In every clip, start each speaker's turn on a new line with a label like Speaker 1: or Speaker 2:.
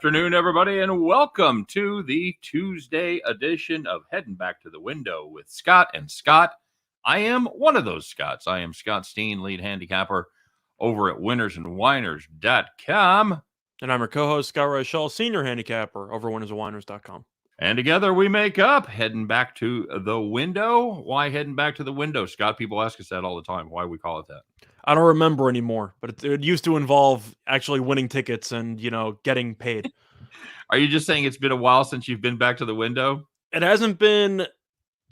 Speaker 1: afternoon, everybody, and welcome to the Tuesday edition of Heading Back to the Window with Scott and Scott. I am one of those Scotts. I am Scott Steen, lead handicapper over at winnersandwiners.com.
Speaker 2: And I'm your co-host, Scott Reichel, senior handicapper over winnersandwiners.com.
Speaker 1: And together we make up Heading Back to the Window. Why Heading Back to the Window, Scott? People ask us that all the time. Why we call it that?
Speaker 2: I don't remember anymore, but it used to involve actually winning tickets and, getting paid.
Speaker 1: Are you just saying it's been a while since you've been back to the window?
Speaker 2: It hasn't been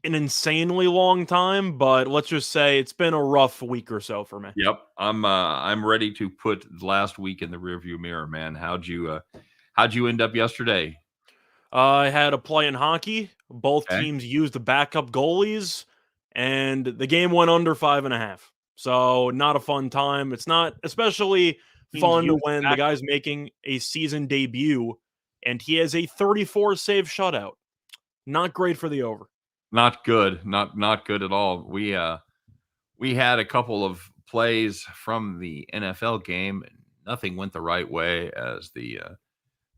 Speaker 2: an insanely long time, but let's just say it's been a rough week or so for me.
Speaker 1: Yep. I'm ready to put last week in the rearview mirror, man. How'd you end up yesterday?
Speaker 2: I had a play in hockey. Both teams used the backup goalies, and the game went under 5.5. So not a fun time. It's not especially fun when the guy's making a season debut and he has a 34 save shutout. Not great for the over.
Speaker 1: Not good. Not good at all. We had a couple of plays from the NFL game. Nothing went the right way as the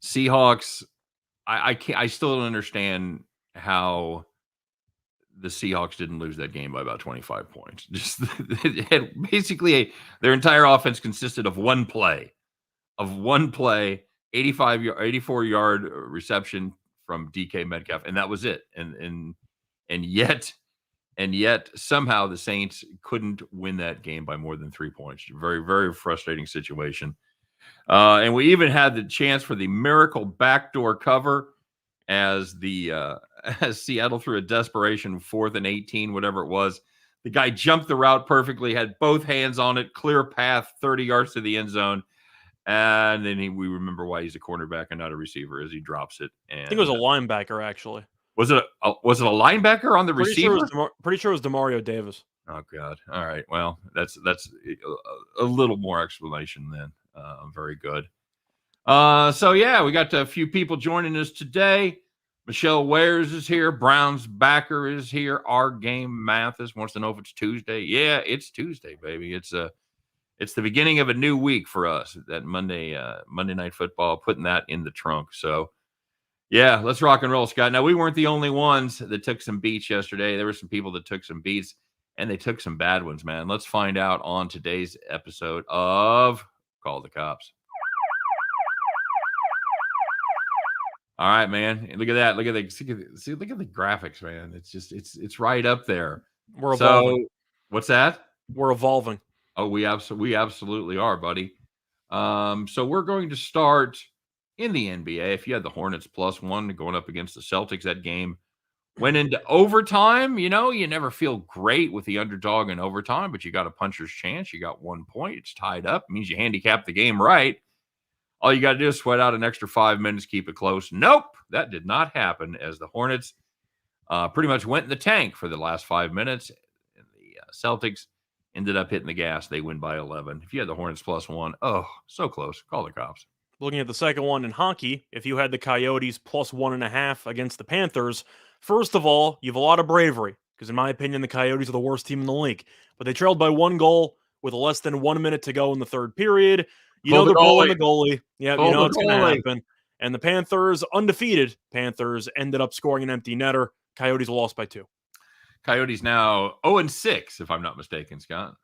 Speaker 1: Seahawks. I still don't understand how the Seahawks didn't lose that game by about 25 points. Just basically their entire offense consisted of one play, 84-yard reception from DK Metcalf, and that was it. And yet somehow the Saints couldn't win that game by more than 3 points. Very, very frustrating situation. And we even had the chance for the miracle backdoor cover as Seattle threw a desperation 4th and 18, whatever it was. The guy jumped the route perfectly, had both hands on it, clear path, 30 yards to the end zone. And then we remember why he's a cornerback and not a receiver as he drops it. And
Speaker 2: I think it was a linebacker, actually.
Speaker 1: Was it a linebacker on the receiver?
Speaker 2: Pretty sure it was DeMario Davis.
Speaker 1: Oh, God. All right. Well, that's a little more explanation then. Very good. So yeah, we got a few people joining us today. Michelle Wares is here. Brown's backer is here. Our game Mathis wants to know if it's Tuesday. Yeah, it's Tuesday, baby. It's the beginning of a new week for us. That Monday Night Football, putting that in the trunk. So yeah, let's rock and roll, Scott. Now, we weren't the only ones that took some beats yesterday. There were some people that took some beats, and they took some bad ones, man. Let's find out on today's episode of Call the Cops. All right, man. Look at that. Look at the graphics, man. It's right up there.
Speaker 2: We're evolving.
Speaker 1: So, what's that?
Speaker 2: We're evolving.
Speaker 1: Oh, we absolutely are, buddy. So we're going to start in the NBA. If you had the Hornets +1 going up against the Celtics, that game went into overtime. You never feel great with the underdog in overtime, but you got a puncher's chance. You got 1 point. It's tied up. It means you handicap the game right. All you got to do is sweat out an extra 5 minutes, keep it close. Nope, that did not happen as the Hornets pretty much went in the tank for the last 5 minutes. And the Celtics ended up hitting the gas. They win by 11. If you had the Hornets +1, oh, so close. Call the cops.
Speaker 2: Looking at the second one in hockey, if you had the Coyotes +1.5 against the Panthers, first of all, you have a lot of bravery, because in my opinion, the Coyotes are the worst team in the league. But they trailed by 1 goal with less than 1 minute to go in the third period. They're pulling the goalie. Yeah, it's going to happen. And the Panthers, undefeated Panthers, ended up scoring an empty netter. Coyotes lost by 2.
Speaker 1: Coyotes now 0-6, if I'm not mistaken, Scott.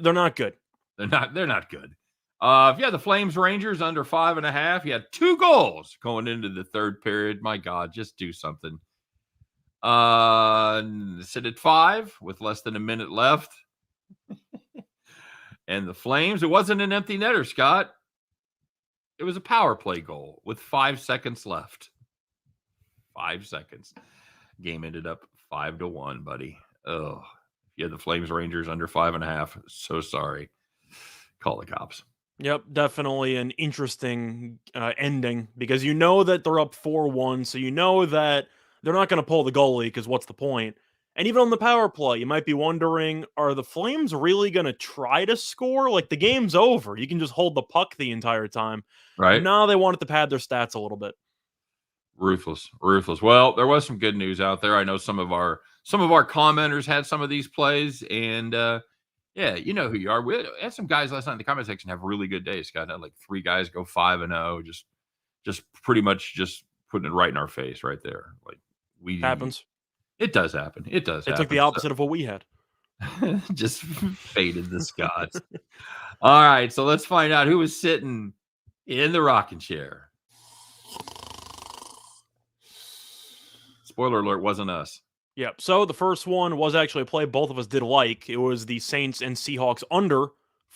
Speaker 2: They're not good.
Speaker 1: They're not good. If you had the Flames Rangers under 5.5, you had 2 goals going into the third period. My God, just do something. Sit at 5 with less than a minute left. And the Flames, it wasn't an empty netter, Scott. It was a power play goal with 5 seconds left. 5 seconds. Game ended up 5-1, buddy. Oh, if you had the Flames Rangers under 5.5, so sorry. Call the cops.
Speaker 2: Yep, definitely an interesting ending, because you know that they're up 4-1, so you know that they're not going to pull the goalie, because what's the point? And even on the power play, you might be wondering, are the Flames really going to try to score? Like, the game's over. You can just hold the puck the entire time.
Speaker 1: Right.
Speaker 2: No, they wanted to pad their stats a little bit.
Speaker 1: Ruthless. Well, there was some good news out there. I know some of our commenters had some of these plays, and yeah, you know who you are. We had some guys last night in the comment section have really good days. Scott had like 3 guys go 5-0, just just pretty much just putting it right in our face right there. Like
Speaker 2: Happens.
Speaker 1: it does happen. It does
Speaker 2: They
Speaker 1: happen.
Speaker 2: took the opposite of what we had.
Speaker 1: Just faded the Scots. All right, so let's find out who was sitting in the rocking chair. Spoiler alert, wasn't us.
Speaker 2: Yep. So the first one was actually a play both of us did like. It was the Saints and Seahawks under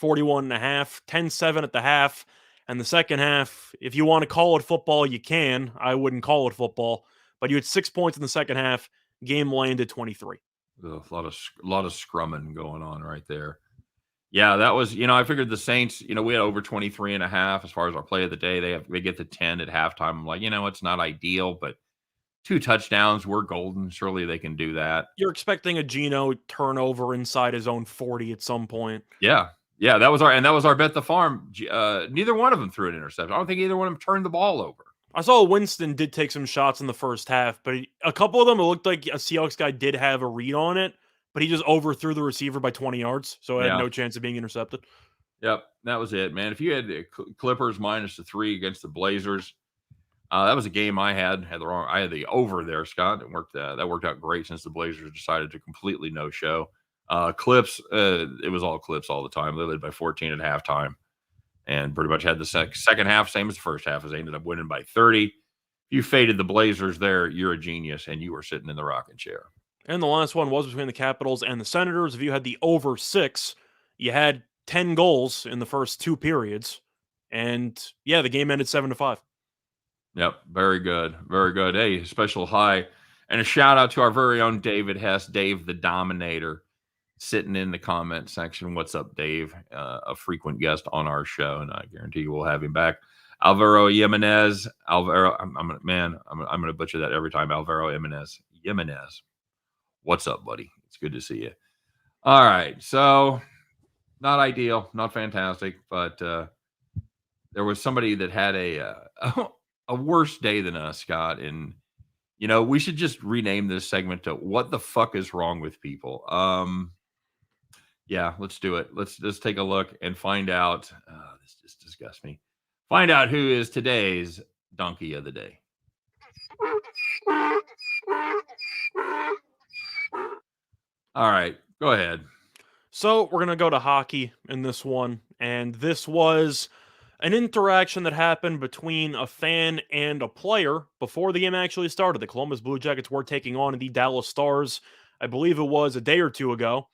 Speaker 2: 41.5, 10-7 at the half. And the second half, if you want to call it football, you can. I wouldn't call it football. But you had 6 points in the second half. Game landed 23.
Speaker 1: A lot of scrumming going on right there. Yeah, that was, I figured the Saints, we had over 23.5 as far as our play of the day. They get to 10 at halftime. I'm like, it's not ideal, but 2 touchdowns, we're golden. Surely they can do that.
Speaker 2: You're expecting a Geno turnover inside his own 40 at some point.
Speaker 1: Yeah. Yeah, that was our bet the farm. Neither one of them threw an interception. I don't think either one of them turned the ball over.
Speaker 2: I saw Winston did take some shots in the first half, but a couple of them, it looked like a Seahawks guy did have a read on it, but he just overthrew the receiver by 20 yards, so it had no chance of being intercepted.
Speaker 1: Yep, that was it, man. If you had the Clippers minus the 3 against the Blazers, that was a game I had the over there, Scott. That worked out great since the Blazers decided to completely no show. Clips, it was all Clips all the time. They led by 14 at halftime, and pretty much had the second half same as the first half, as they ended up winning by 30. If you faded the Blazers there, you're a genius, and you were sitting in the rocking chair.
Speaker 2: And the last one was between the Capitals and the Senators. If you had the over 6, you had 10 goals in the first 2 periods, and yeah, the game ended 7-5.
Speaker 1: Yep, very good, very good. Hey, special hi and a shout out to our very own David Hess, Dave the Dominator, sitting in the comment section. What's up, Dave? A frequent guest on our show, and I guarantee you we'll have him back. Alvaro Jimenez, I'm gonna butcher that every time. Alvaro Jimenez. What's up, buddy? It's good to see you. All right, so not ideal, not fantastic, but there was somebody that had a worse day than us, Scott, and we should just rename this segment to "What the fuck is wrong with people?" Yeah, let's do it. Let's just take a look and find out. This just disgusts me. Find out who is today's donkey of the day. All right, go ahead.
Speaker 2: So we're going to go to hockey in this one, and this was an interaction that happened between a fan and a player before the game actually started. The Columbus Blue Jackets were taking on the Dallas Stars, I believe it was a day or two ago,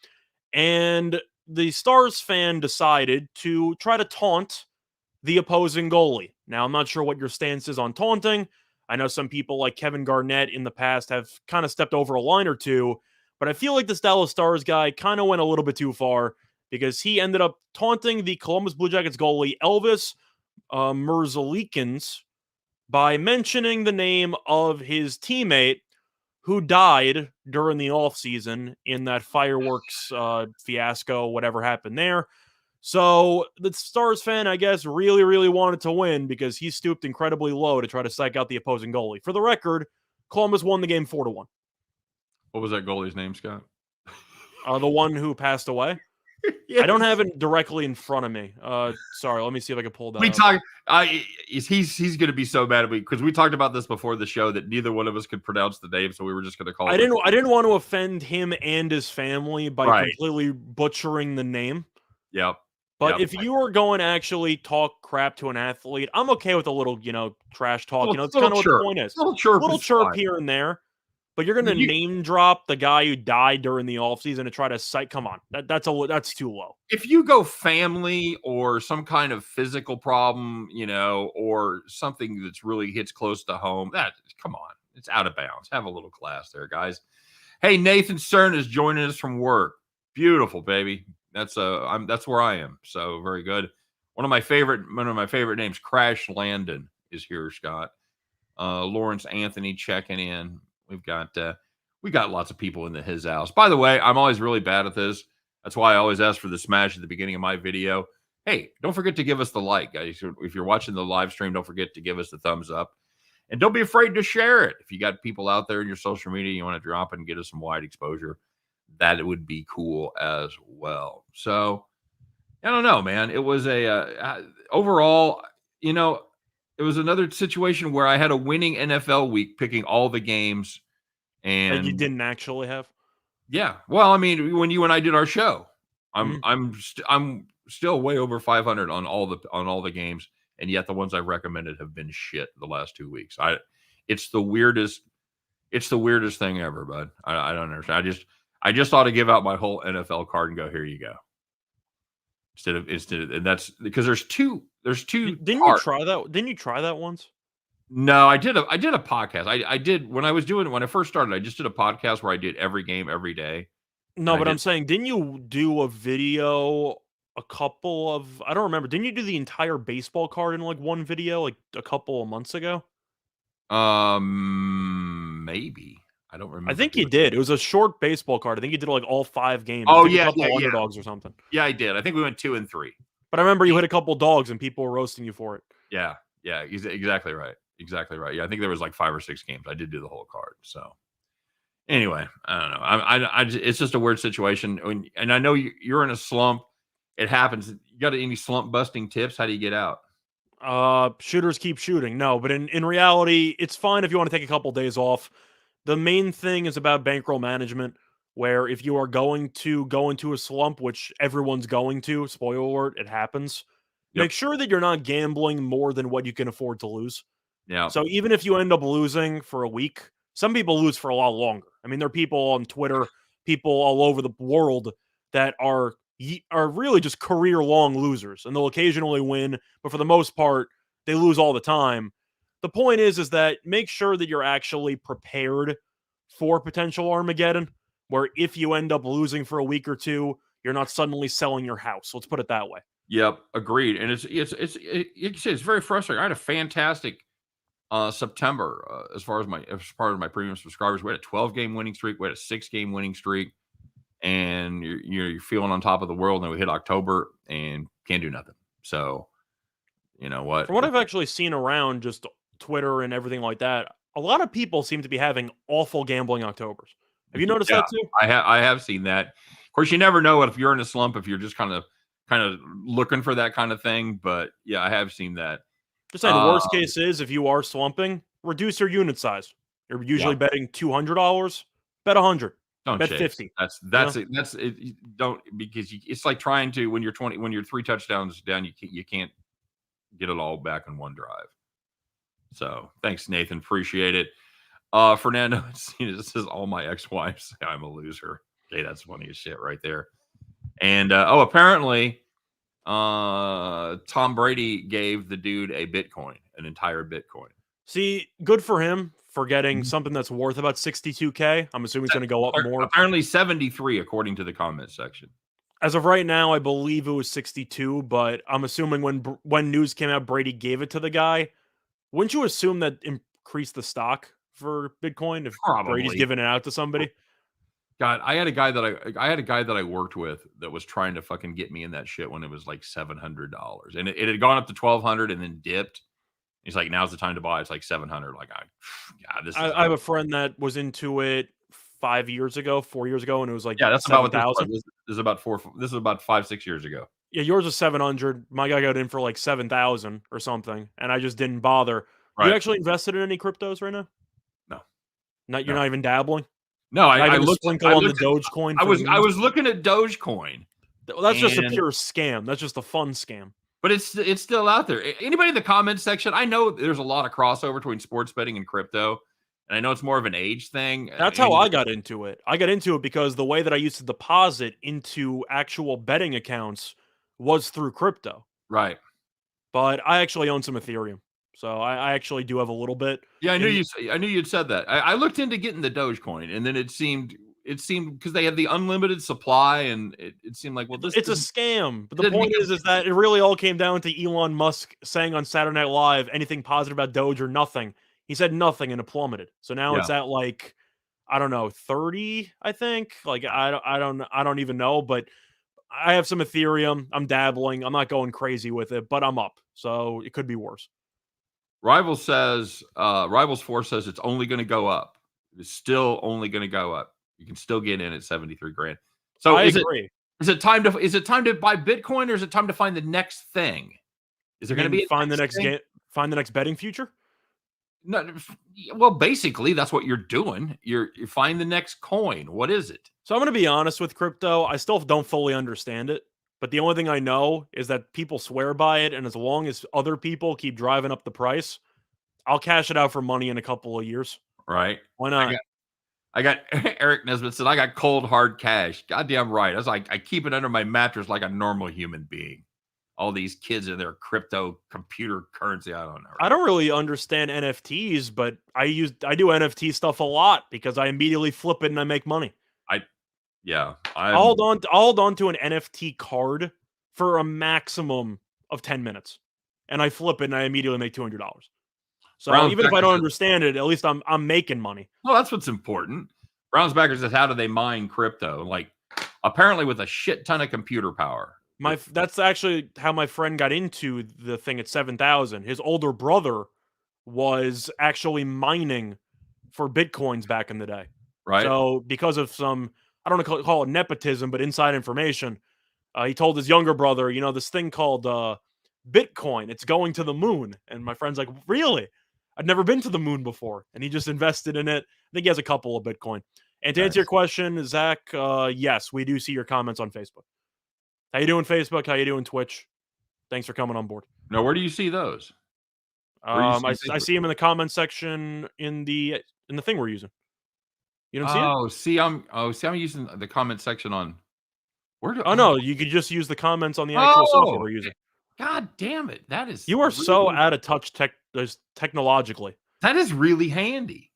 Speaker 2: and the Stars fan decided to try to taunt the opposing goalie. Now, I'm not sure what your stance is on taunting. I know some people like Kevin Garnett in the past have kind of stepped over a line or two, but I feel like this Dallas Stars guy kind of went a little bit too far because he ended up taunting the Columbus Blue Jackets goalie Elvis Merzlikins by mentioning the name of his teammate who died during the offseason in that fireworks fiasco, whatever happened there. So the Stars fan, I guess, really, really wanted to win because he stooped incredibly low to try to psych out the opposing goalie. For the record, Columbus won the game 4-1.
Speaker 1: What was that goalie's name, Scott?
Speaker 2: The one who passed away. Yes. I don't have it directly in front of me. Sorry, let me see if I can pull that up.
Speaker 1: He's going to be so mad at me because we talked about this before the show that neither one of us could pronounce the name, so we were just going to call it.
Speaker 2: I didn't want to offend him and his family by completely butchering the name.
Speaker 1: Yep.
Speaker 2: But if you were going to actually talk crap to an athlete, I'm okay with a little, trash talk. It's kind of what the point is.
Speaker 1: A little
Speaker 2: chirp here and there. But you're going to name drop the guy who died during the offseason to try to cite. Come on, that's too low.
Speaker 1: If you go family or some kind of physical problem, or something that's really hits close to home, come on, it's out of bounds. Have a little class there, guys. Hey, Nathan Stern is joining us from work. Beautiful, baby. That's where I am. So very good. One of my favorite names, Crash Landon, is here, Scott. Lawrence Anthony checking in. We got lots of people in his house. By the way, I'm always really bad at this. That's why I always ask for the smash at the beginning of my video. Hey, don't forget to give us the like, guys. If you're watching the live stream, don't forget to give us the thumbs up. And don't be afraid to share it. If you got people out there in your social media, you want to drop it and get us some wide exposure, that would be cool as well. So, I don't know, man. It was overall, situation where I had a winning NFL week picking all the games,
Speaker 2: That you
Speaker 1: and
Speaker 2: didn't actually have.
Speaker 1: yeah. Well, I mean, when you and I did our show,
Speaker 2: Mhm.
Speaker 1: I'm still way over 500 on all the games, and yet the ones I've recommended have been shit the last 2 weeks. It's the weirdest thing ever, bud. I don't understand. I just ought to give out my whole NFL card and go, here you go. Instead of and that's because there's two
Speaker 2: Didn't you
Speaker 1: parts.
Speaker 2: try that? Didn't you try that once?
Speaker 1: No, I did a podcast. I did when I first started, I just did a podcast where I did every game every day. And
Speaker 2: No,
Speaker 1: I
Speaker 2: but
Speaker 1: did
Speaker 2: I'm saying, didn't you do a video? A couple of I don't remember. Didn't you do the entire baseball card in like one video, like a couple of months ago?
Speaker 1: maybe. I don't
Speaker 2: I
Speaker 1: remember
Speaker 2: think you
Speaker 1: doing.
Speaker 2: did. It was a short baseball card. I think you did like all 5 games. You
Speaker 1: Oh
Speaker 2: took a
Speaker 1: yeah,
Speaker 2: couple
Speaker 1: yeah, yeah.
Speaker 2: underdogs or something.
Speaker 1: Yeah, I did. I think we went 2 and 3.
Speaker 2: But I remember you hit a couple dogs and people were roasting you for it.
Speaker 1: Yeah, yeah, exactly right. Exactly right. Yeah, I think there was like 5 or 6 games. I did do the whole card. So anyway, I don't know. It's just a weird situation. And I know you're in a slump. It happens. You got any slump busting tips? How do you get out?
Speaker 2: Shooters keep shooting. No, but in reality, it's fine if you want to take a couple days off. The main thing is about bankroll management, where if you are going to go into a slump, which everyone's going to, spoiler alert, it happens,
Speaker 1: Yep.
Speaker 2: make sure that you're not gambling more than what you can afford to lose.
Speaker 1: Yeah.
Speaker 2: So even if you end up losing for a week, some people lose for a lot longer. I mean, there are people on Twitter, people all over the world that are really just career long losers, and they'll occasionally win, but for the most part, they lose all the time. The point is that make sure that you're actually prepared for potential Armageddon, where if you end up losing for a week or two, you're not suddenly selling your house. Let's put it that way.
Speaker 1: Yep. Agreed. And it's very frustrating. I had a fantastic September as part of my premium subscribers. We had a 12-game winning streak. We had a 6-game winning streak, and you're feeling on top of the world. And we hit October and can't do nothing. So you know what?
Speaker 2: From what I've actually seen around just Twitter and everything like that, a lot of people seem to be having awful gambling Octobers. Have you noticed
Speaker 1: Yeah,
Speaker 2: that too?
Speaker 1: I have seen that. Of course, you never know if you're in a slump if you're just kind of looking for that kind of thing. But yeah, I have seen that.
Speaker 2: Just saying, the
Speaker 1: Uh,
Speaker 2: worst case is if you are slumping, reduce your unit size. You're
Speaker 1: yeah,
Speaker 2: usually betting $200, bet 100,
Speaker 1: don't
Speaker 2: bet
Speaker 1: chase.
Speaker 2: 50.
Speaker 1: That's it. That's it. Don't because it's like trying to when you're 3 touchdowns down, you can't get it all back in one drive. So thanks, Nathan. Appreciate it. Fernando it says all my ex-wives say I'm a loser. Okay, that's funny as shit right there. And apparently Tom Brady gave the dude an entire Bitcoin.
Speaker 2: See, good for him for getting
Speaker 1: Mhm.
Speaker 2: something that's worth about 62K. I'm assuming it's going to go up more.
Speaker 1: Apparently 73, according to the comment section.
Speaker 2: As of right now, I believe it was 62, but I'm assuming when news came out, Brady gave it to the guy. Wouldn't you assume that increased the stock for Bitcoin if Brady's
Speaker 1: Probably.
Speaker 2: giving it out to somebody?
Speaker 1: God, I had a guy that I worked with that was trying to fucking get me in that shit when it was like $700, and it had gone up to 1,200 and then dipped. He's like, now's the time to buy. It's like 700. Like, yeah, this is.
Speaker 2: I have a friend that was into it 4 years ago, and it was like
Speaker 1: Yeah, that's about what this was.
Speaker 2: 7,000.
Speaker 1: This is about 4. This is about 5-6 years ago.
Speaker 2: Yeah, yours was 700. My guy got in for like 7,000 or something, and I just didn't bother. You
Speaker 1: Right?
Speaker 2: actually invested in any cryptos right now?
Speaker 1: No,
Speaker 2: Not you're
Speaker 1: no,
Speaker 2: not even dabbling.
Speaker 1: no.
Speaker 2: Not
Speaker 1: I
Speaker 2: even a
Speaker 1: looked.
Speaker 2: sprinkle
Speaker 1: I
Speaker 2: on the
Speaker 1: looked.
Speaker 2: Dogecoin.
Speaker 1: I
Speaker 2: For the
Speaker 1: I
Speaker 2: memes?
Speaker 1: was looking at Dogecoin,
Speaker 2: Well, that's just a
Speaker 1: and
Speaker 2: pure scam. That's just a fun scam.
Speaker 1: but it's still out there. Anybody in the comments section? I know there's a lot of crossover between sports betting and crypto, and I know it's more of an age thing.
Speaker 2: That's how I got into it. I got into it because the way that I used to deposit into actual betting accounts was through crypto.
Speaker 1: Right.
Speaker 2: But I actually own some Ethereum, so I actually do have a little bit.
Speaker 1: Yeah,
Speaker 2: in
Speaker 1: I knew you'd said that. I looked into getting the Dogecoin, and then it seemed because they had the unlimited supply, and it seemed like, well, this
Speaker 2: It's a
Speaker 1: isn't-
Speaker 2: scam. But
Speaker 1: it
Speaker 2: the
Speaker 1: didn't
Speaker 2: point
Speaker 1: make
Speaker 2: is that it really all came down to Elon Musk saying on Saturday Night Live anything positive about Doge or nothing. He said nothing and it plummeted. So now
Speaker 1: Yeah.
Speaker 2: it's at like I don't know 30. I think like I don't even know. But I have some Ethereum. I'm dabbling. I'm not going crazy with it, but I'm up. So it could be worse.
Speaker 1: Rivals 4 says it's only going to go up. It's still only going to go up. You can still get in at 73 grand. So
Speaker 2: I agree.
Speaker 1: Is it time to buy Bitcoin, or is it time to find the next thing? Is there going to be
Speaker 2: find the next
Speaker 1: thing?
Speaker 2: Find the next betting future?
Speaker 1: No, well, basically, that's what you're doing. You find the next coin. What is it?
Speaker 2: So I'm going to be honest with crypto. I still don't fully understand it. But the only thing I know is that people swear by it. And as long as other people keep driving up the price, I'll cash it out for money in a couple of years.
Speaker 1: Right?
Speaker 2: Why
Speaker 1: I
Speaker 2: not?
Speaker 1: got I got Eric Nesbitt said I got cold hard cash. Goddamn right. I was like, I keep it under my mattress like a normal human being. All these kids and their crypto computer currency. I don't know.
Speaker 2: I don't really understand NFTs, but I do NFT stuff a lot because I immediately flip it and I make money.
Speaker 1: Yeah.
Speaker 2: I'll hold on to an NFT card for a maximum of 10 minutes. And I flip it and I immediately make $200. So
Speaker 1: Brown's
Speaker 2: even if I
Speaker 1: backers
Speaker 2: don't
Speaker 1: said,
Speaker 2: understand it, at least I'm making money.
Speaker 1: well, that's what's important. Brown's backers says, how do they mine crypto? Like, apparently with a shit ton of computer power.
Speaker 2: That's actually how my friend got into the thing at 7,000. His older brother was actually mining for Bitcoins back in the day.
Speaker 1: Right?
Speaker 2: So because of some, I don't want to call it nepotism, but inside information, he told his younger brother, this thing called Bitcoin, it's going to the moon. And my friend's like, really? I'd never been to the moon before. And he just invested in it. I think he has a couple of Bitcoin. And to answer your question, Zach, yes, we do see your comments on Facebook. How you doing, Facebook? How you doing, Twitch? Thanks for coming on board.
Speaker 1: Now, where do you see those? Where do you
Speaker 2: I see him in the comment section in the thing we're using. You don't see it?
Speaker 1: See, I'm using the comment section on where do
Speaker 2: Oh no, you could just use the comments on the actual software we're using.
Speaker 1: God damn it. That is
Speaker 2: You are so out of touch technologically.
Speaker 1: that is really handy.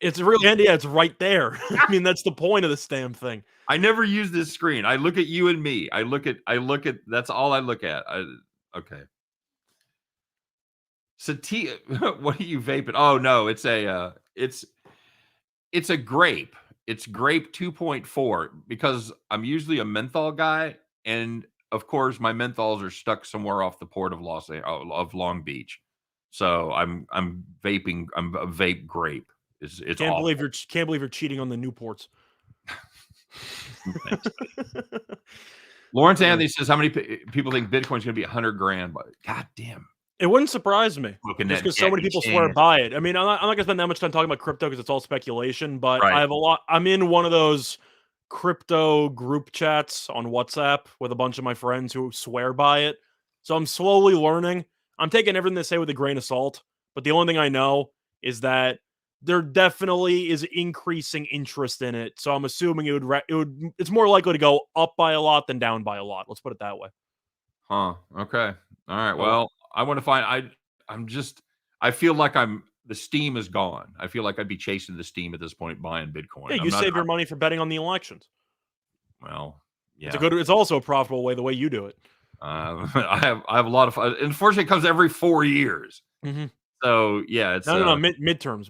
Speaker 2: It's really handy. Yeah, it's right there. I mean, that's the point of this damn thing.
Speaker 1: I never use this screen. I look at you and me. I look at that's all I look at. Okay. Satia, what are you vaping? Oh no, it's a grape. It's grape 2.4 because I'm usually a menthol guy, and of course my menthols are stuck somewhere off the port of Long Beach. So I'm vaping. I'm a vape grape. It's
Speaker 2: can't
Speaker 1: awful.
Speaker 2: believe you're cheating on the Newports.
Speaker 1: Lawrence Anthony says, how many people think Bitcoin's going to be $100,000? But God damn.
Speaker 2: It wouldn't surprise me. Just because so many people swear by it. I mean, I'm not going to spend that much time talking about crypto because it's all speculation, but
Speaker 1: Right.
Speaker 2: I have a lot. I'm in one of those crypto group chats on WhatsApp with a bunch of my friends who swear by it. So I'm slowly learning. I'm taking everything they say with a grain of salt, but the only thing I know is that there definitely is increasing interest in it. So I'm assuming it's more likely to go up by a lot than down by a lot. Let's put it that way.
Speaker 1: Huh. Okay. All right. Well, I want to find I feel like the steam is gone. I feel like I'd be chasing the steam at this point buying Bitcoin.
Speaker 2: Yeah, you save your money for betting on the elections.
Speaker 1: Well, yeah.
Speaker 2: It's also a profitable way the way you do it.
Speaker 1: I have a lot of fun. Unfortunately, it comes every 4 years.
Speaker 2: Mm-hmm.
Speaker 1: So yeah, it's
Speaker 2: no, midterms.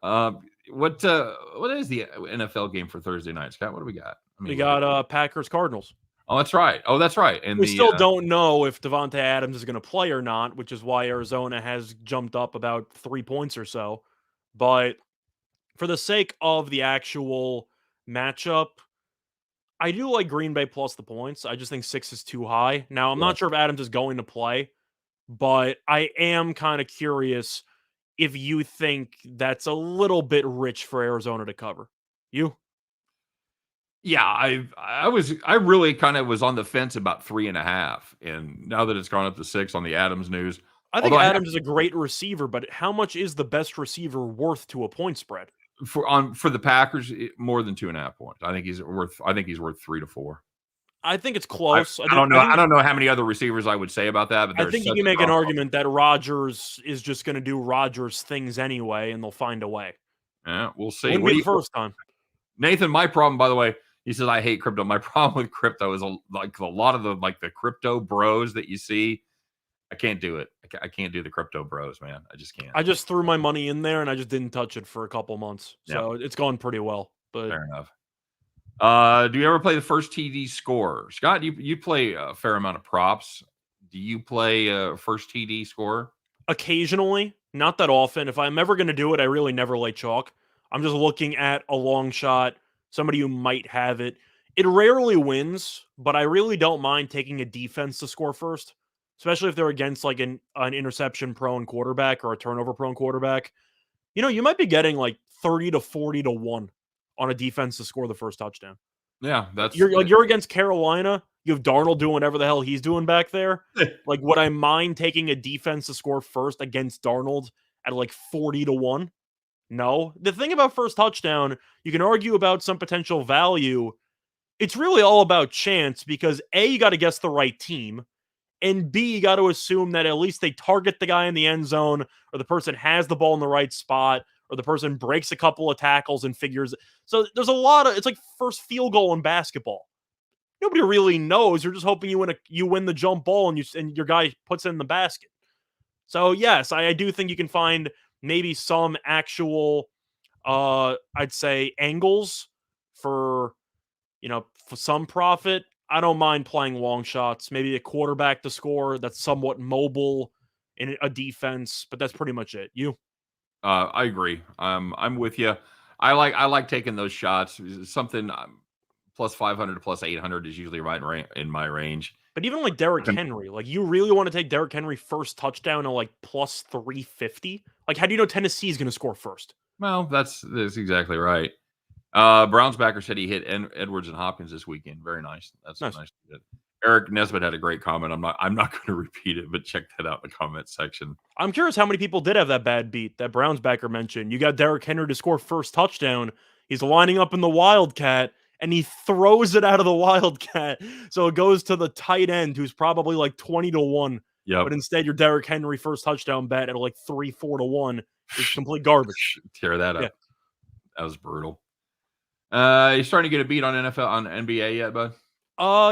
Speaker 1: What is the NFL game for Thursday night, Scott? What do we got?
Speaker 2: We got Packers Cardinals.
Speaker 1: Oh, that's right. And
Speaker 2: we still don't know if Devontae Adams is going to play or not, which is why Arizona has jumped up about 3 points or so. But for the sake of the actual matchup, I do like Green Bay plus the points. I just think 6 is too high. Now, I'm not sure if Adams is going to play, but I am kind of curious if you think that's a little bit rich for Arizona to cover. You?
Speaker 1: Yeah, I really kind of was on the fence about 3.5, and now that it's gone up to 6 on the Adams news,
Speaker 2: I think Adams is a great receiver, but how much is the best receiver worth to a point spread?
Speaker 1: For the Packers? More than 2.5 points. I think he's worth 3 to 4.
Speaker 2: I think it's close.
Speaker 1: I don't know. I don't know how many other receivers I would say about that, but
Speaker 2: I think you can make an argument that Rodgers is just going to do Rodgers things anyway, and they'll find a way.
Speaker 1: Yeah, we'll see.
Speaker 2: Wouldn't be the first time.
Speaker 1: Nathan, my problem, by the way, he says I hate crypto. My problem with crypto is like a lot of the crypto bros that you see. I can't do it. I can't do the crypto bros, man. I just can't.
Speaker 2: I just threw my money in there and I just didn't touch it for a couple months. So it's gone pretty well. But
Speaker 1: fair enough. Do you ever play the first TD score? Scott, you play a fair amount of props. Do you play first TD score?
Speaker 2: Occasionally, not that often. If I'm ever going to do it, I really never lay chalk. I'm just looking at a long shot, somebody who might have it. It rarely wins, but I really don't mind taking a defense to score first. especially if they're against like an interception prone quarterback or a turnover prone quarterback, you might be getting like 30 to 40 to 1 on a defense to score the first touchdown.
Speaker 1: Yeah, that's
Speaker 2: You're against Carolina. You have Darnold doing whatever the hell he's doing back there. Like, would I mind taking a defense to score first against Darnold at like 40 to 1? No. The thing about first touchdown, you can argue about some potential value. It's really all about chance because A, you got to guess the right team. And B, you got to assume that at least they target the guy in the end zone, or the person has the ball in the right spot, or the person breaks a couple of tackles and figures. So there's a lot of, it's like first field goal in basketball. Nobody really knows. You're just hoping you win the jump ball and your guy puts it in the basket. So yes, I do think you can find maybe some actual, I'd say angles for for some profit. I don't mind playing long shots, maybe a quarterback to score that's somewhat mobile in a defense, but that's pretty much it. You?
Speaker 1: I agree. I'm with you. I like taking those shots. Something plus 500 to plus 800 is usually right in my range.
Speaker 2: But even like Derrick Henry, like you really want to take Derrick Henry first touchdown at like plus 350? Like, how do you know Tennessee's going to score first?
Speaker 1: Well, that's exactly right. Browns backer said he hit Edwards and Hopkins this weekend. Very nice. That's
Speaker 2: Nice.
Speaker 1: nice. Eric Nesbitt had a great comment. I'm not going to repeat it, but check that out in the comment section.
Speaker 2: I'm curious how many people did have that bad beat that Browns backer mentioned. You got Derrick Henry to score first touchdown. He's lining up in the Wildcat, and he throws it out of the Wildcat. So it goes to the tight end, who's probably like 20 to 1.
Speaker 1: Yep.
Speaker 2: But instead, your Derrick Henry first touchdown bet at like 3-4 to 1 is complete garbage.
Speaker 1: Tear that up.
Speaker 2: Yeah.
Speaker 1: That was brutal. You starting to get a beat on NFL, on NBA yet, bud?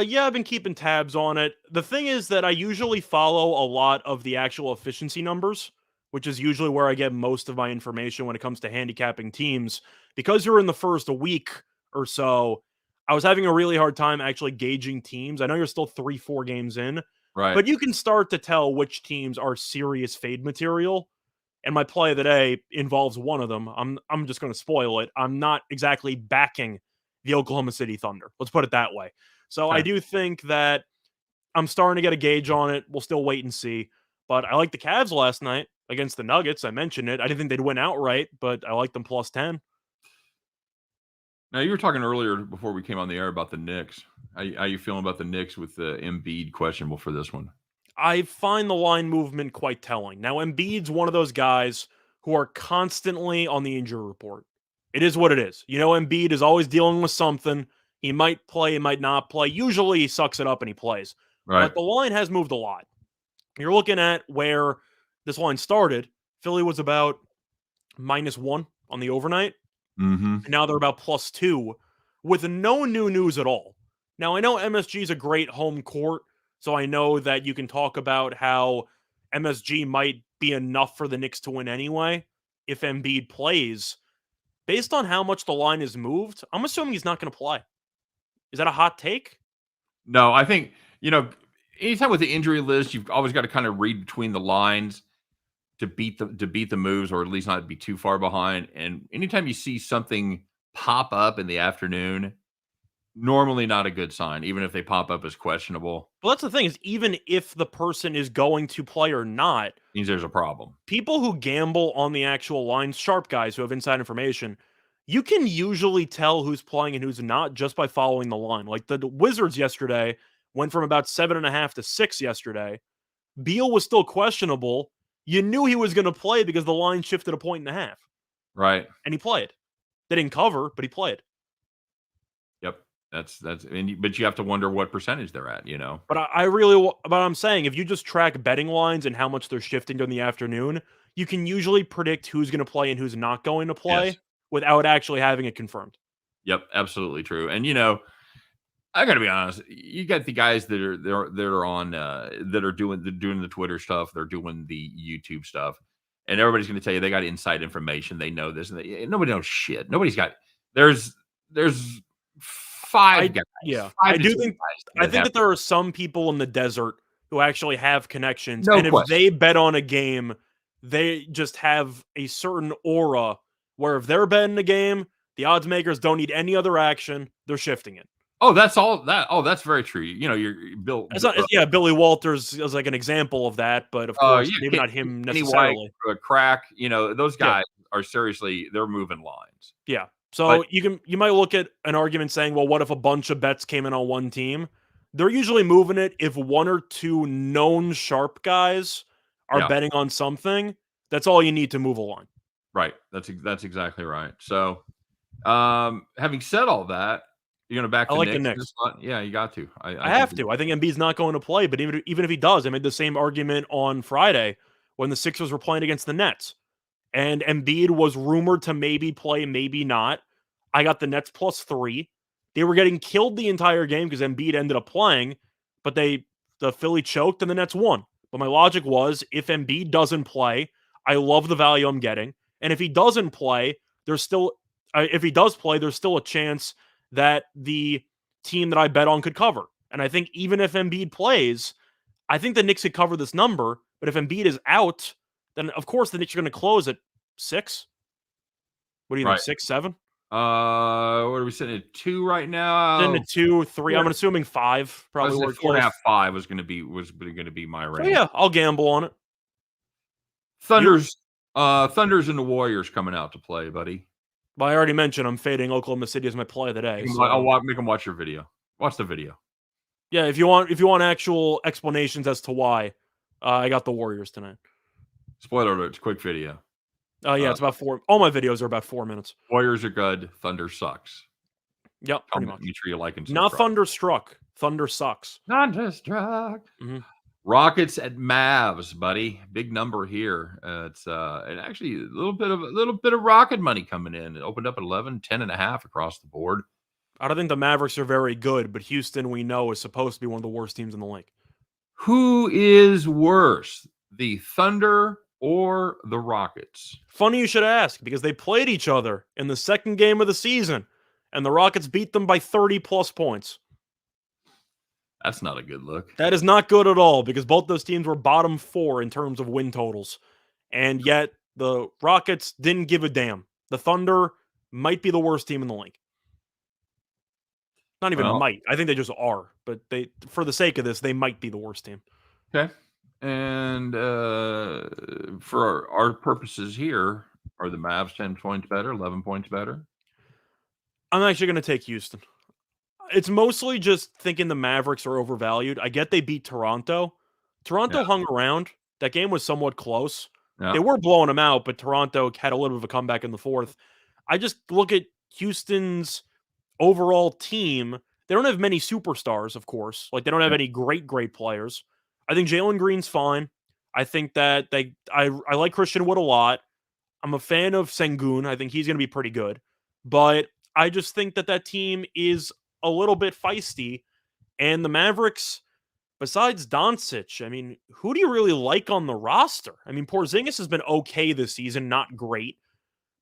Speaker 2: Yeah, I've been keeping tabs on it. The thing is that I usually follow a lot of the actual efficiency numbers, which is usually where I get most of my information when it comes to handicapping teams. Because you're in the first week or so, I was having a really hard time actually gauging teams. I know you're still 3-4 games in,
Speaker 1: Right.
Speaker 2: but you can start to tell which teams are serious fade material. And my play of the day involves one of them. I'm just going to spoil it. I'm not exactly backing the Oklahoma City Thunder. Let's put it that way. So
Speaker 1: Okay.
Speaker 2: I do think that I'm starting to get a gauge on it. We'll still wait and see. But I like the Cavs last night against the Nuggets. I mentioned it. I didn't think they'd win outright, but I like them plus 10.
Speaker 1: Now, you were talking earlier before we came on the air about the Knicks. How you feeling about the Knicks with the Embiid questionable for this one?
Speaker 2: I find the line movement quite telling. Now, Embiid's one of those guys who are constantly on the injury report. It is what it is. Embiid is always dealing with something. He might play, he might not play. Usually he sucks it up and he plays.
Speaker 1: Right.
Speaker 2: But the line has moved a lot. You're looking at where this line started. Philly was about -1 on the overnight.
Speaker 1: Mm-hmm.
Speaker 2: And now they're about +2 with no new news at all. Now, I know MSG is a great home court, so I know that you can talk about how MSG might be enough for the Knicks to win anyway if Embiid plays. Based on how much the line has moved, I'm assuming he's not going to play. Is that a hot take?
Speaker 1: No, I think, anytime with the injury list, you've always got to kind of read between the lines to beat the moves, or at least not be too far behind. And anytime you see something pop up in the afternoon, normally not a good sign, even if they pop up as questionable.
Speaker 2: Well, that's the thing, is even if the person is going to play or not,
Speaker 1: Means there's a problem.
Speaker 2: people who gamble on the actual lines, sharp guys who have inside information, you can usually tell who's playing and who's not just by following the line. Like the Wizards yesterday went from about 7.5 to 6 yesterday. Beal was still questionable. You knew he was going to play because the line shifted 1.5.
Speaker 1: Right.
Speaker 2: And he played. They didn't cover, but he played.
Speaker 1: Yep. But you have to wonder what percentage they're at,
Speaker 2: But I'm saying, if you just track betting lines and how much they're shifting during the afternoon, you can usually predict who's going to play and who's not going to play.
Speaker 1: Yes.
Speaker 2: Without actually having it confirmed.
Speaker 1: Yep, absolutely true. And I got to be honest, you got the guys that are on that are doing the Twitter stuff, they're doing the YouTube stuff, and everybody's going to tell you they got inside information, they know this, and nobody knows shit. Nobody's got. There's 5 guys.
Speaker 2: Yeah,
Speaker 1: 5
Speaker 2: I
Speaker 1: to
Speaker 2: do
Speaker 1: 10
Speaker 2: think.
Speaker 1: guys
Speaker 2: I think that there are some people in the desert who actually have connections,
Speaker 1: No
Speaker 2: and if
Speaker 1: question.
Speaker 2: they bet on a game, they just have a certain aura where if they're betting the game, the odds makers don't need any other action. They're shifting it.
Speaker 1: Oh, that's all that. Oh, that's very true. You know, you're Bill.
Speaker 2: It's not, Billy Walters is like an example of that, but of
Speaker 1: Yeah,
Speaker 2: course, maybe not him
Speaker 1: Kenny White,
Speaker 2: necessarily.
Speaker 1: Crack. You know, those
Speaker 2: Yeah,
Speaker 1: guys are seriously they're moving lines.
Speaker 2: yeah.
Speaker 1: But
Speaker 2: So you might look at an argument saying, well, what if a bunch of bets came in on one team? They're usually moving it if one or two known sharp guys are
Speaker 1: yeah,
Speaker 2: betting on something. That's all you need to move a line.
Speaker 1: right. That's exactly right. So, having said all that, you're going to back
Speaker 2: I
Speaker 1: the
Speaker 2: like the
Speaker 1: Knicks in
Speaker 2: Knicks.
Speaker 1: this one? Yeah, you got to.
Speaker 2: I
Speaker 1: I think.
Speaker 2: have to. I think Embiid's not going to play, but even if he does, I made the same argument on Friday when the Sixers were playing against the Nets. And Embiid was rumored to maybe play, maybe not. I got the Nets +3. They were getting killed the entire game because Embiid ended up playing, but the Philly choked and the Nets won. But my logic was if Embiid doesn't play, I love the value I'm getting. And if he doesn't play, if he does play, there's still a chance that the team that I bet on could cover. And I think even if Embiid plays, I think the Knicks could cover this number. But if Embiid is out, then of course the Knicks are going to close at 6. What do you think?
Speaker 1: Right.
Speaker 2: 6, 7?
Speaker 1: What are we sitting at 2 right now?
Speaker 2: Then a 2, 3.
Speaker 1: Yeah.
Speaker 2: I'm assuming 5.
Speaker 1: I was
Speaker 2: Probably
Speaker 1: at
Speaker 2: were
Speaker 1: 4.5,
Speaker 2: close.
Speaker 1: 5 was going to be my
Speaker 2: So
Speaker 1: range.
Speaker 2: yeah, I'll gamble on it.
Speaker 1: Thunder's and the Warriors coming out to play, buddy.
Speaker 2: Well, I already mentioned I'm fading Oklahoma City as my play of the day.
Speaker 1: I'll make them watch your video. Watch the video.
Speaker 2: Yeah, if you want actual explanations as to why, I got the Warriors tonight.
Speaker 1: Spoiler alert! It's a quick video.
Speaker 2: Yeah, it's about 4. All my videos are about 4 minutes.
Speaker 1: Warriors are good. Thunder sucks.
Speaker 2: Yep, pretty much.
Speaker 1: Make sure you like and
Speaker 2: Not
Speaker 1: subscribe.
Speaker 2: Thunderstruck. Thunder sucks.
Speaker 1: Thunderstruck.
Speaker 2: Mm-hmm.
Speaker 1: Rockets at Mavs, buddy. Big number here. It's and actually a little bit of Rocket money coming in. It opened up at 11, 10.5 across the board.
Speaker 2: I don't think the Mavericks are very good, but Houston, we know, is supposed to be one of the worst teams in the league.
Speaker 1: Who is worse, the Thunder or the Rockets?
Speaker 2: Funny you should ask, because they played each other in the second game of the season, and the Rockets beat them by 30-plus points.
Speaker 1: That's not a good look.
Speaker 2: That is not good at all, because both those teams were bottom 4 in terms of win totals. And yet, the Rockets didn't give a damn. The Thunder might be the worst team in the league. Not even might. I think they just are. But for the sake of this, they might be the worst team.
Speaker 1: Okay. And for our purposes here, are the Mavs 10 points better, 11 points better?
Speaker 2: I'm actually going to take Houston. It's mostly just thinking the Mavericks are overvalued. I get they beat Toronto. Toronto hung around. That game was somewhat close. Yeah. They were blowing them out, but Toronto had a little bit of a comeback in the fourth. I just look at Houston's overall team. They don't have many superstars, of course. Like, they don't have any great players. I think Jalen Green's fine. I think that I like Christian Wood a lot. I'm a fan of Sengun. I think he's going to be pretty good. But I just think that team is a little bit feisty. And the Mavericks, besides Doncic, I mean, who do you really like on the roster? I mean, Porzingis has been okay this season, not great.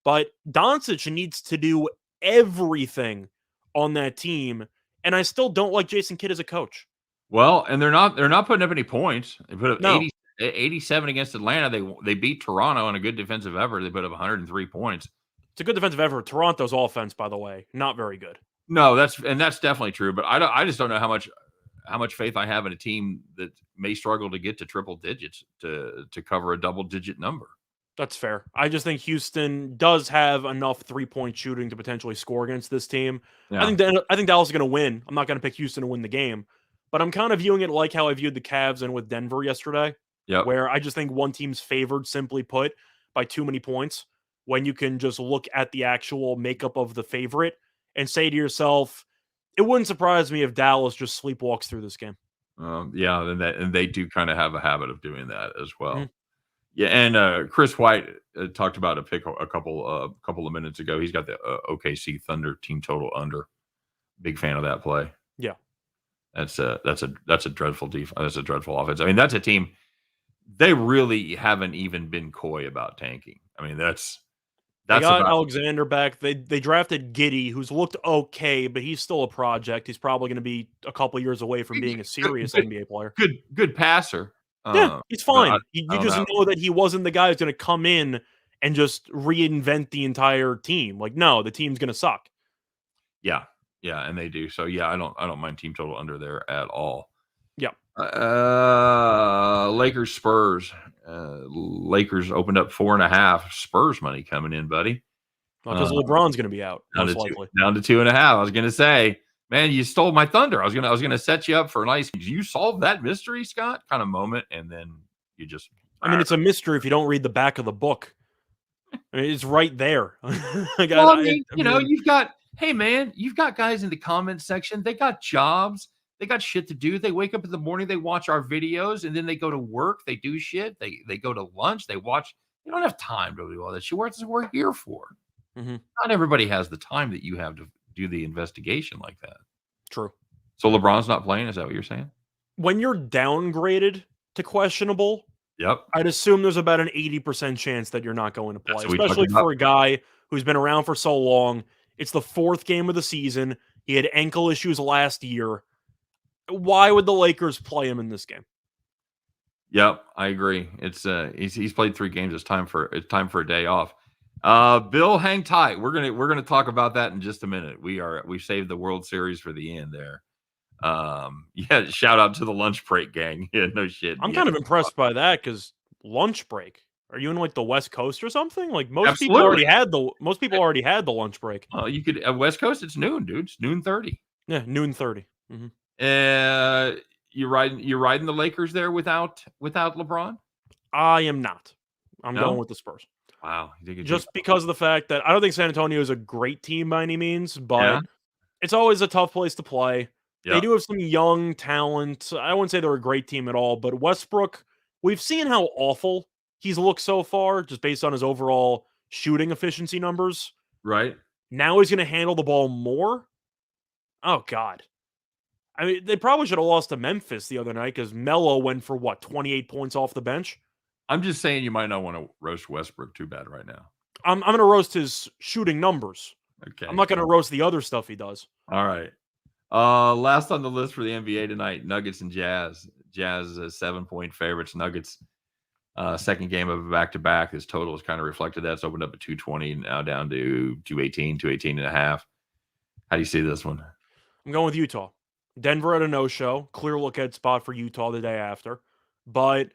Speaker 2: But Doncic needs to do everything on that team. And I still don't like Jason Kidd as a coach.
Speaker 1: Well, and they're not putting up any points. They put up 87 against Atlanta. They beat Toronto on a good defensive effort. They put up 103 points.
Speaker 2: It's a good defensive effort. Toronto's offense, by the way, not very good.
Speaker 1: No, that's definitely true. But I just don't know how much faith I have in a team that may struggle to get to triple digits to cover a double-digit number.
Speaker 2: That's fair. I just think Houston does have enough three-point shooting to potentially score against this team. Yeah. I think Dallas is going to win. I'm not going to pick Houston to win the game, but I'm kind of viewing it like how I viewed the Cavs and with Denver yesterday, where I just think one team's favored, simply put, by too many points, when you can just look at the actual makeup of the favorite and say to yourself, it wouldn't surprise me if Dallas just sleepwalks through this game.
Speaker 1: And they do kind of have a habit of doing that as well. Mm-hmm. Yeah, and Chris White talked about a pick a couple of minutes ago. He's got the OKC Thunder team total under. Big fan of that play.
Speaker 2: Yeah,
Speaker 1: that's a dreadful defense. That's a dreadful offense. I mean, that's a team. They really haven't even been coy about tanking. I mean, that's
Speaker 2: they got Alexander back. They drafted Giddey, who's looked okay, but he's still a project. He's probably going to be a couple years away from being a serious NBA player.
Speaker 1: Good passer.
Speaker 2: Yeah, he's fine. You just know that he wasn't the guy who's going to come in and just reinvent the entire team. Like, no, the team's going to suck.
Speaker 1: Yeah. Yeah, and they do. So yeah, I don't mind team total under there at all.
Speaker 2: Yeah.
Speaker 1: Lakers Spurs. Lakers opened up 4.5. Spurs money coming in, buddy.
Speaker 2: Because
Speaker 1: Uh,
Speaker 2: LeBron's going to be out,
Speaker 1: down
Speaker 2: most
Speaker 1: to
Speaker 2: likely.
Speaker 1: down to 2.5. I was gonna say, man, you stole my thunder. I was gonna set you up for a nice. You solved that mystery, Scott, kind of moment, and then you just.
Speaker 2: I mean, it's a mystery if you don't read the back of the book. I mean, it's right there.
Speaker 1: Well, I mean, you've got. Hey, man, you've got guys in the comments section. They got jobs. They got shit to do. They wake up in the morning. They watch our videos, and then they go to work. They do shit. They go to lunch. They watch. They don't have time to do all that shit. What is we're here for?
Speaker 2: Mhm.
Speaker 1: Not everybody has the time that you have to do the investigation like that.
Speaker 2: True.
Speaker 1: So LeBron's not playing. Is that what you're saying?
Speaker 2: When you're downgraded to questionable,
Speaker 1: Yep.
Speaker 2: I'd assume there's about an 80% chance that you're not going to play,
Speaker 1: That's what we talked
Speaker 2: especially
Speaker 1: about.
Speaker 2: for a guy who's been around for so long. It's the 4th game of the season. He had ankle issues last year. Why would the Lakers play him in this game?
Speaker 1: Yep, I agree. It's he's played 3 games. It's time for a day off. Bill, hang tight. We're gonna talk about that in just a minute. We saved the World Series for the end there. Yeah, shout out to the lunch break gang. Yeah, no shit.
Speaker 2: I'm
Speaker 1: Yeah.
Speaker 2: kind of impressed by that because lunch break. Are you in like the West Coast or something? Like most people
Speaker 1: Absolutely.
Speaker 2: already had the lunch break.
Speaker 1: You could West Coast. It's noon, dude. It's noon 30.
Speaker 2: Yeah, noon 30. Mhm.
Speaker 1: You're riding the Lakers there without LeBron.
Speaker 2: I am not. I'm
Speaker 1: No?
Speaker 2: going with the Spurs.
Speaker 1: Wow, you think
Speaker 2: Just because of the fact that I don't think San Antonio is a great team by any means, but
Speaker 1: Yeah.
Speaker 2: it's always a tough place to play. They
Speaker 1: Yeah.
Speaker 2: do have some young talent. I wouldn't say they're a great team at all, but Westbrook, we've seen how awful he's looked so far, just based on his overall shooting efficiency numbers.
Speaker 1: Right.
Speaker 2: Now he's going to handle the ball more. Oh, God. I mean, they probably should have lost to Memphis the other night because Melo went for 28 points off the bench.
Speaker 1: I'm just saying you might not want to roast Westbrook too bad right now.
Speaker 2: I'm going to roast his shooting numbers.
Speaker 1: Okay.
Speaker 2: I'm not going to roast the other stuff he does.
Speaker 1: All right. Last on the list for the NBA tonight, Nuggets and Jazz. Jazz is 7-point favorites. Nuggets, second game of a back-to-back. His total has kind of reflected that. It's opened up at 220, now down to 218 and a half. How do you see this one?
Speaker 2: I'm going with Utah. Denver at a no-show. Clear look-ahead spot for Utah the day after. But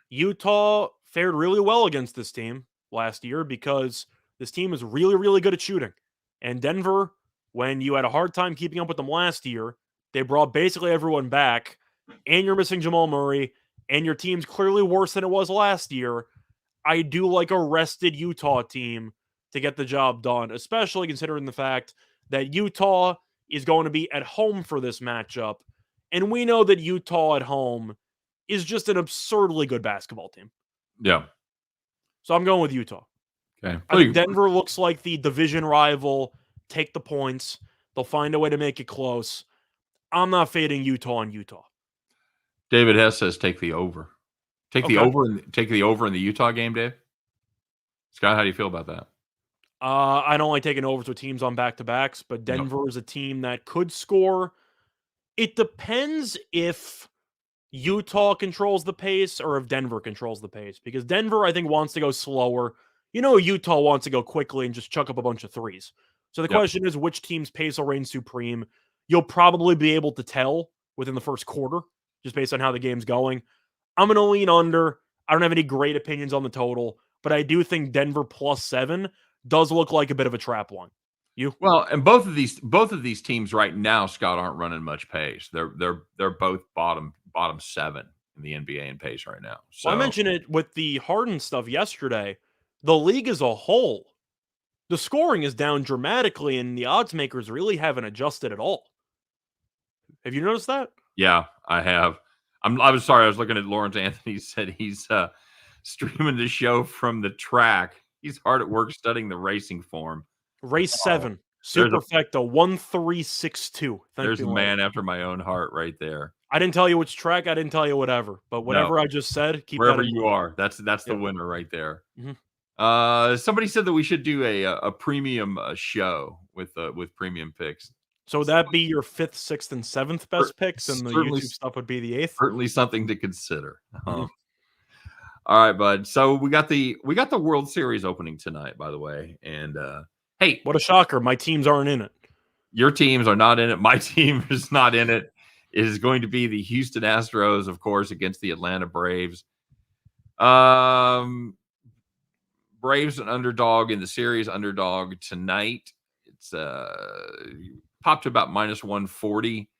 Speaker 2: Utah fared really well against this team last year because this team is really, really good at shooting. And Denver, when you had a hard time keeping up with them last year, they brought basically everyone back, and you're missing Jamal Murray, and your team's clearly worse than it was last year. I do like a rested Utah team to get the job done, especially considering the fact that Utah is going to be at home for this matchup. And we know that Utah at home is just an absurdly good basketball team.
Speaker 1: Yeah.
Speaker 2: So I'm going with Utah.
Speaker 1: Okay.
Speaker 2: I think Denver looks like the division rival. Take the points. They'll find a way to make it close. I'm not fading Utah on Utah.
Speaker 1: David Hess says take the over. Take the over in the Utah game, Dave. Scott, how do you feel about that?
Speaker 2: I don't like taking overs with teams on back-to-backs, but Denver is a team that could score. It depends if Utah controls the pace or if Denver controls the pace, because Denver, I think, wants to go slower. Utah wants to go quickly and just chuck up a bunch of threes. So the question is, which team's pace will reign supreme? You'll probably be able to tell within the first quarter, just based on how the game's going. I'm going to lean under. I don't have any great opinions on the total, but I do think Denver +7 does look like a bit of a trap line. You?
Speaker 1: Well, and both of these teams right now, Scott, aren't running much pace. They're both bottom 7 in the NBA in pace right now. So
Speaker 2: Well, I mentioned it with the Harden stuff yesterday. The league as a whole, the scoring is down dramatically, and the odds makers really haven't adjusted at all. Have you noticed that?
Speaker 1: Yeah, I have. I was sorry. I was looking at Lawrence Anthony. Said he's streaming the show from the track. He's hard at work studying the racing form.
Speaker 2: Race 7, Superfecta 1362.
Speaker 1: There's a man after my own heart right there.
Speaker 2: I didn't tell you which track. I didn't tell you whatever. But whatever I just said, keep
Speaker 1: wherever
Speaker 2: that in
Speaker 1: you
Speaker 2: mind.
Speaker 1: are. That's the winner right there.
Speaker 2: Mm-hmm.
Speaker 1: Somebody said that we should do a premium show with premium picks.
Speaker 2: So would that be your 5th, 6th, and 7th best picks, and the YouTube stuff would be the 8th?
Speaker 1: Certainly something to consider. All right, bud. So we got the World Series opening tonight, by the way. And hey,
Speaker 2: what a shocker! My teams aren't in it.
Speaker 1: Your teams are not in it. My team is not in it. It is going to be the Houston Astros, of course, against the Atlanta Braves. Braves an underdog in the series, underdog tonight. It's popped to about minus 140,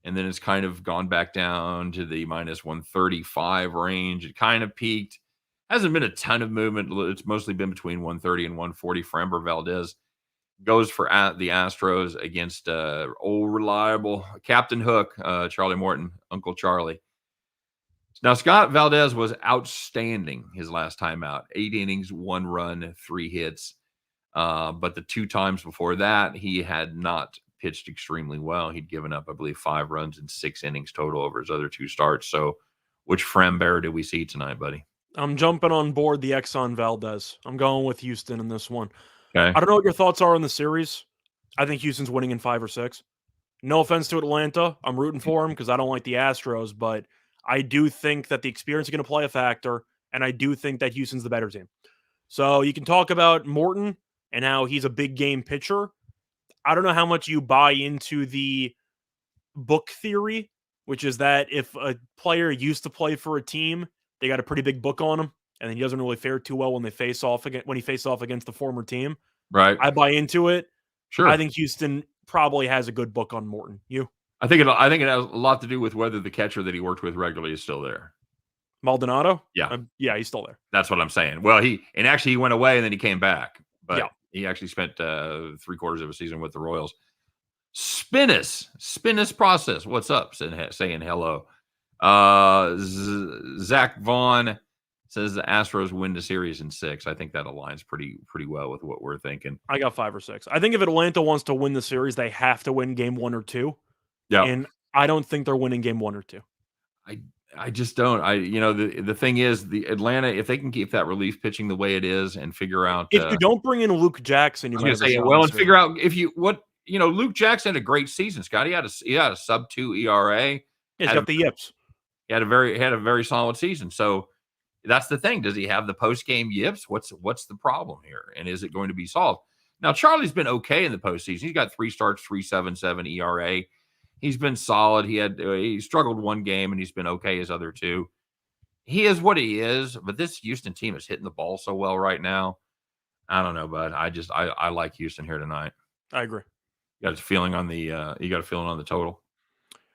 Speaker 1: and then it's kind of gone back down to the minus 135 range. It kind of peaked. Hasn't been a ton of movement. It's mostly been between 130 and 140. Framber Valdez goes for the Astros against old reliable Captain Hook, Charlie Morton, Uncle Charlie. Now, Scott Valdez was outstanding his last time out. 8 innings, 1 run, 3 hits. But the 2 times before that, he had not pitched extremely well. He'd given up, I believe, 5 runs in 6 innings total over his other 2 starts. So which Framber did we see tonight, buddy?
Speaker 2: I'm jumping on board the Exxon Valdez. I'm going with Houston in this one.
Speaker 1: Okay.
Speaker 2: I don't know what your thoughts are on the series. I think Houston's winning in 5 or 6. No offense to Atlanta. I'm rooting for them because I don't like the Astros, but I do think that the experience is going to play a factor, and I do think that Houston's the better team. So you can talk about Morton and how he's a big game pitcher. I don't know how much you buy into the book theory, which is that if a player used to play for a team, they got a pretty big book on him, and he doesn't really fare too well when he faces off against the former team.
Speaker 1: Right.
Speaker 2: I buy into it.
Speaker 1: Sure.
Speaker 2: I think Houston probably has a good book on Morton. You?
Speaker 1: I think it has a lot to do with whether the catcher that he worked with regularly is still there.
Speaker 2: Maldonado?
Speaker 1: Yeah.
Speaker 2: Yeah, he's still there.
Speaker 1: That's what I'm saying. Well, he went away and then he came back, but
Speaker 2: Yeah.
Speaker 1: he actually spent 3/4 of a season with the Royals. Spinnis process. What's up? Saying hello. Zach Vaughn says the Astros win the series in 6. I think that aligns pretty well with what we're thinking.
Speaker 2: I got 5 or 6. I think if Atlanta wants to win the series, they have to win game 1 or 2.
Speaker 1: Yeah.
Speaker 2: And I don't think they're winning game 1 or 2.
Speaker 1: I just don't. The thing is, the Atlanta, if they can keep that relief pitching the way it is and figure out
Speaker 2: if you don't bring in Luke Jackson, you might have
Speaker 1: say, well, and figure out Luke Jackson had a great season, Scott. He had a sub 2 ERA.
Speaker 2: Yeah, he's got the yips.
Speaker 1: He had a very solid season. So that's the thing. Does he have the post game yips? What's the problem here? And is it going to be solved? Now, Charlie's been okay in the postseason. He's got 3 starts, 3.77 ERA. He's been solid. He struggled 1 game and he's been okay his other 2. He is what he is, but this Houston team is hitting the ball so well right now. I don't know, bud. I like Houston here tonight.
Speaker 2: I agree.
Speaker 1: You got a feeling on the total?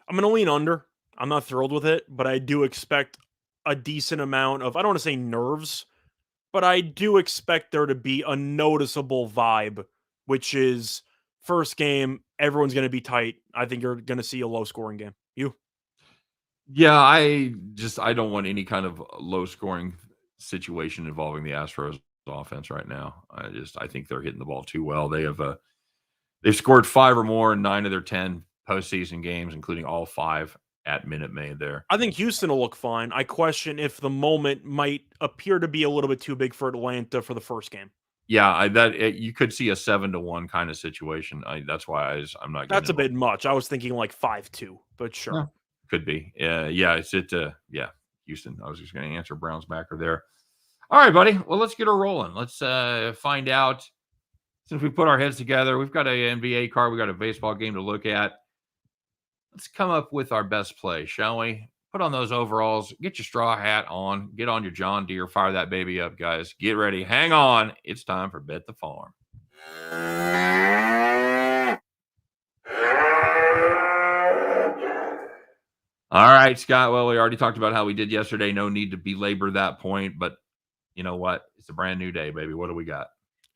Speaker 2: I'm going to lean under. I'm not thrilled with it, but I do expect a decent amount of, I don't want to say nerves, but I do expect there to be a noticeable vibe, which is first game, everyone's going to be tight. I think you're going to see a low scoring game. You?
Speaker 1: Yeah, I don't want any kind of low scoring situation involving the Astros offense right now. I think they're hitting the ball too well. They've scored 5 or more in 9 of their 10 postseason games, including all 5 at Minute Maid there.
Speaker 2: I think Houston will look fine. I question if the moment might appear to be a little bit too big for Atlanta for the first game.
Speaker 1: Yeah, you could see a 7-1 kind of situation. That's why I'm not.
Speaker 2: That's a bit much. I was thinking like 5-2, but sure,
Speaker 1: yeah, could be. Yeah, Houston. I was just going to answer Brown's backer there. All right, buddy. Well, let's get her rolling. Let's find out. Since we put our heads together, we've got an NBA card, we got a baseball game to look at. Let's come up with our best play, shall we? Put on those overalls, get your straw hat on, get on your John Deere, fire that baby up, guys. Get ready. Hang on. It's time for Bet the Farm. All right, Scott. Well, we already talked about how we did yesterday. No need to belabor that point, but you know what? It's a brand new day, baby. What do we got?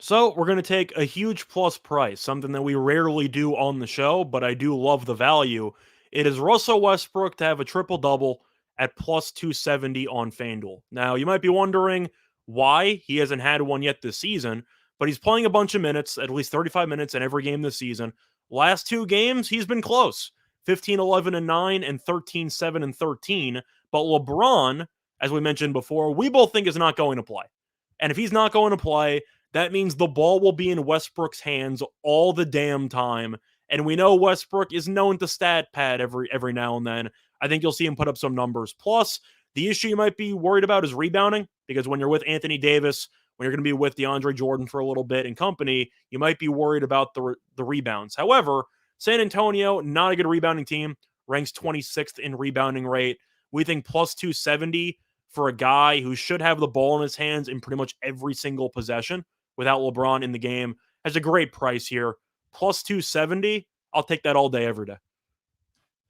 Speaker 2: So we're going to take a huge plus price, something that we rarely do on the show, but I do love the value. It is Russell Westbrook to have a triple-double at plus 270 on FanDuel. Now, you might be wondering why he hasn't had one yet this season, but he's playing a bunch of minutes, at least 35 minutes in every game this season. Last 2 games, he's been close. 15-11-9 and 13-7-13. But LeBron, as we mentioned before, we both think is not going to play. And if he's not going to play, that means the ball will be in Westbrook's hands all the damn time. And we know Westbrook is known to stat pad every now and then. I think you'll see him put up some numbers. Plus, the issue you might be worried about is rebounding, because when you're with Anthony Davis, when you're going to be with DeAndre Jordan for a little bit and company, you might be worried about the rebounds. However, San Antonio, not a good rebounding team, ranks 26th in rebounding rate. We think plus 270 for a guy who should have the ball in his hands in pretty much every single possession without LeBron in the game has a great price here. Plus 270, I'll take that all day, every day.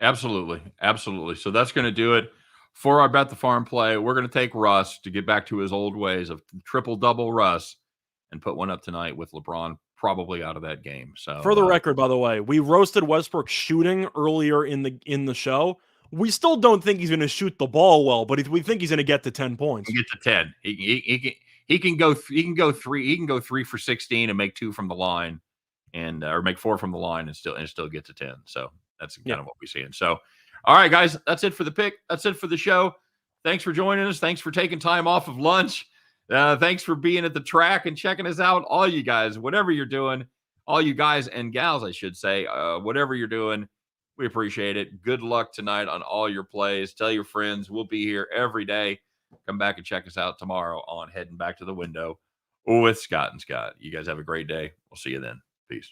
Speaker 1: Absolutely. Absolutely. So that's going to do it for our Bet the Farm play. We're going to take Russ to get back to his old ways of triple-double Russ and put one up tonight with LeBron probably out of that game. So
Speaker 2: for the record, by the way, we roasted Westbrook shooting earlier in the show. We still don't think he's going to shoot the ball well, but we think he's going to get to 10 points.
Speaker 1: Get to 10. He can go 3 for 16 and make 2 from the line, and or make 4 from the line and still get to 10. So that's kind of what we're seeing. So, all right, guys, that's it for the pick. That's it for the show. Thanks for joining us. Thanks for taking time off of lunch. Thanks for being at the track and checking us out. All you guys, whatever you're doing, all you guys and gals, I should say, whatever you're doing, we appreciate it. Good luck tonight on all your plays. Tell your friends. We'll be here every day. Come back and check us out tomorrow on Heading Back to the Window with Scott and Scott. You guys have a great day. We'll see you then. Peace.